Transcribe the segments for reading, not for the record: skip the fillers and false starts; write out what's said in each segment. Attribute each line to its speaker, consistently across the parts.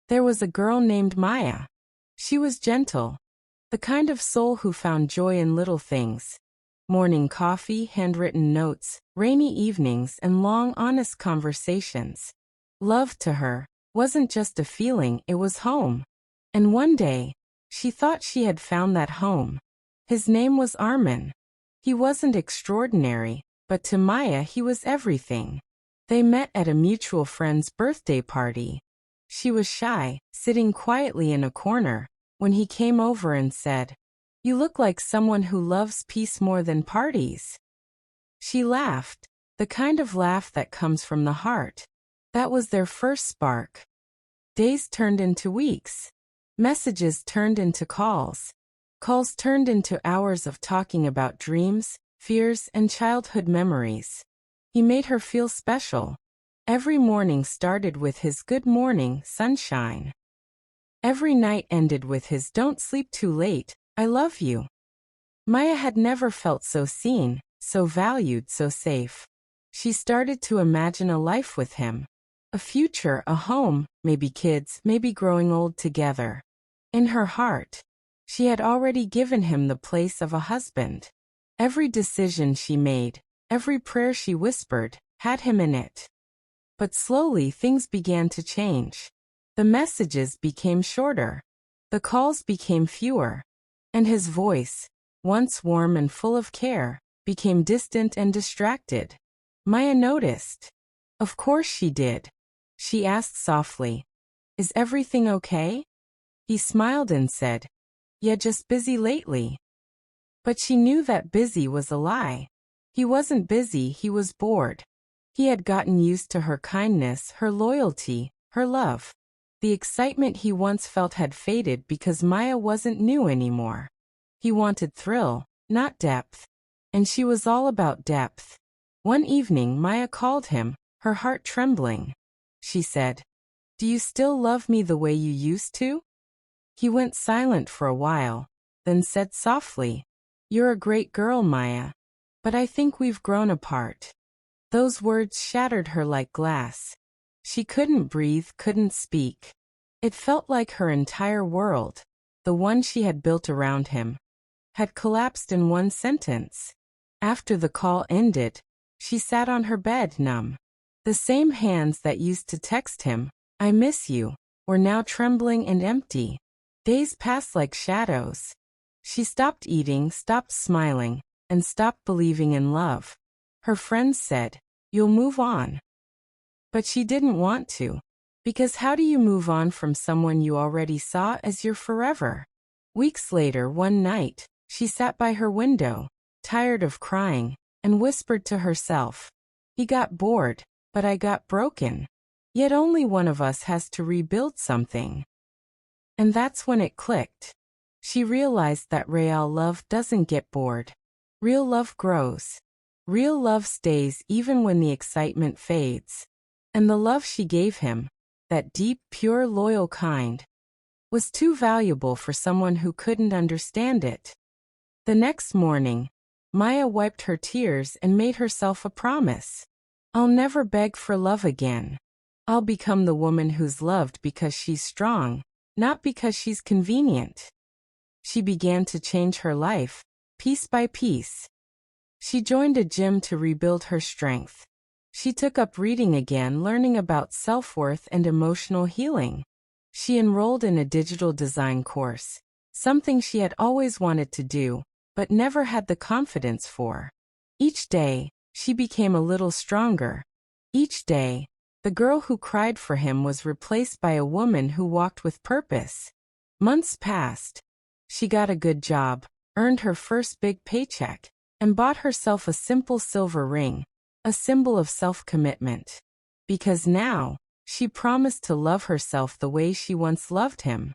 Speaker 1: There was a girl named Maya. She was gentle, the kind of soul who found joy in little things. Morning coffee, handwritten notes, rainy evenings, and long, honest conversations. Love to her wasn't just a feeling, it was home. And one day, she thought she had found that home. His name was Armin. He wasn't extraordinary, but to Maya he was everything. They met at a mutual friend's birthday party. She was shy, sitting quietly in a corner, when he came over and said, "You look like someone who loves peace more than parties." She laughed, the kind of laugh that comes from the heart. That was their first spark. Days turned into weeks. Messages turned into calls. Calls turned into hours of talking about dreams, fears, and childhood memories. He made her feel special. Every morning started with his "Good morning, sunshine." Every night ended with his "Don't sleep too late, I love you." Maya had never felt so seen, so valued, so safe. She started to imagine a life with him. A future, a home, maybe kids, maybe growing old together. In her heart, she had already given him the place of a husband. Every decision she made, every prayer she whispered, had him in it. But slowly things began to change. The messages became shorter. The calls became fewer. And his voice, once warm and full of care, became distant and distracted. Maya noticed. Of course she did. She asked softly, "Is everything okay?" He smiled and said, "Yeah, just busy lately." But she knew that busy was a lie. He wasn't busy, he was bored. He had gotten used to her kindness, her loyalty, her love. The excitement he once felt had faded because Maya wasn't new anymore. He wanted thrill, not depth. And she was all about depth. One evening Maya called him, her heart trembling. She said, "Do you still love me the way you used to?" He went silent for a while, then said softly, "You're a great girl, Maya. But I think we've grown apart." Those words shattered her like glass. She couldn't breathe, couldn't speak. It felt like her entire world, the one she had built around him, had collapsed in one sentence. After the call ended, she sat on her bed, numb. The same hands that used to text him, "I miss you," were now trembling and empty. Days passed like shadows. She stopped eating, stopped smiling, and stopped believing in love. Her friends said, "You'll move on." But she didn't want to. Because how do you move on from someone you already saw as your forever? Weeks later, one night, she sat by her window, tired of crying, and whispered to herself, "He got bored, but I got broken. Yet only one of us has to rebuild something." And that's when it clicked. She realized that real love doesn't get bored. Real love grows. Real love stays even when the excitement fades. And the love she gave him, that deep, pure, loyal kind, was too valuable for someone who couldn't understand it. The next morning, Maya wiped her tears and made herself a promise. "I'll never beg for love again. I'll become the woman who's loved because she's strong, not because she's convenient." She began to change her life, piece by piece. She joined a gym to rebuild her strength. She took up reading again, learning about self-worth and emotional healing. She enrolled in a digital design course, something she had always wanted to do, but never had the confidence for. Each day, she became a little stronger. Each day, the girl who cried for him was replaced by a woman who walked with purpose. Months passed. She got a good job, earned her first big paycheck, and bought herself a simple silver ring, a symbol of self-commitment. Because now, she promised to love herself the way she once loved him.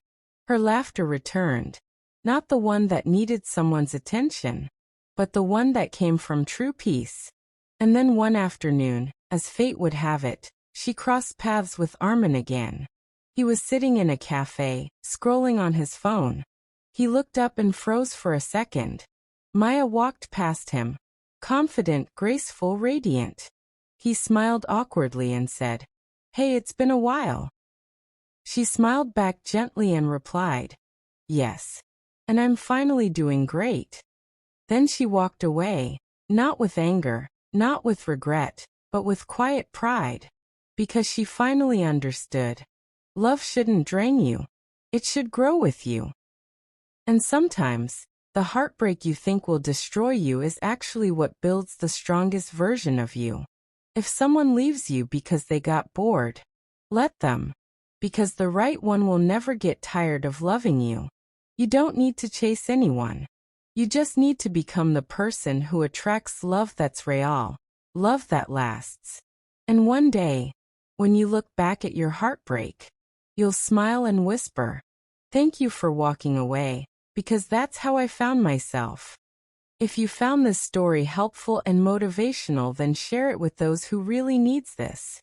Speaker 1: Her laughter returned, not the one that needed someone's attention, but the one that came from true peace. And then one afternoon, as fate would have it, she crossed paths with Armin again. He was sitting in a cafe, scrolling on his phone. He looked up and froze for a second. Maya walked past him, confident, graceful, radiant. He smiled awkwardly and said, "Hey, it's been a while." She smiled back gently and replied, "Yes. And I'm finally doing great." Then she walked away, not with anger, not with regret, but with quiet pride, because she finally understood. Love shouldn't drain you. It should grow with you. And sometimes, the heartbreak you think will destroy you is actually what builds the strongest version of you. If someone leaves you because they got bored, let them, because the right one will never get tired of loving you. You don't need to chase anyone. You just need to become the person who attracts love that's real, love that lasts. And one day, when you look back at your heartbreak, you'll smile and whisper, "Thank you for walking away, because that's how I found myself." If you found this story helpful and motivational, then share it with those who really needs this.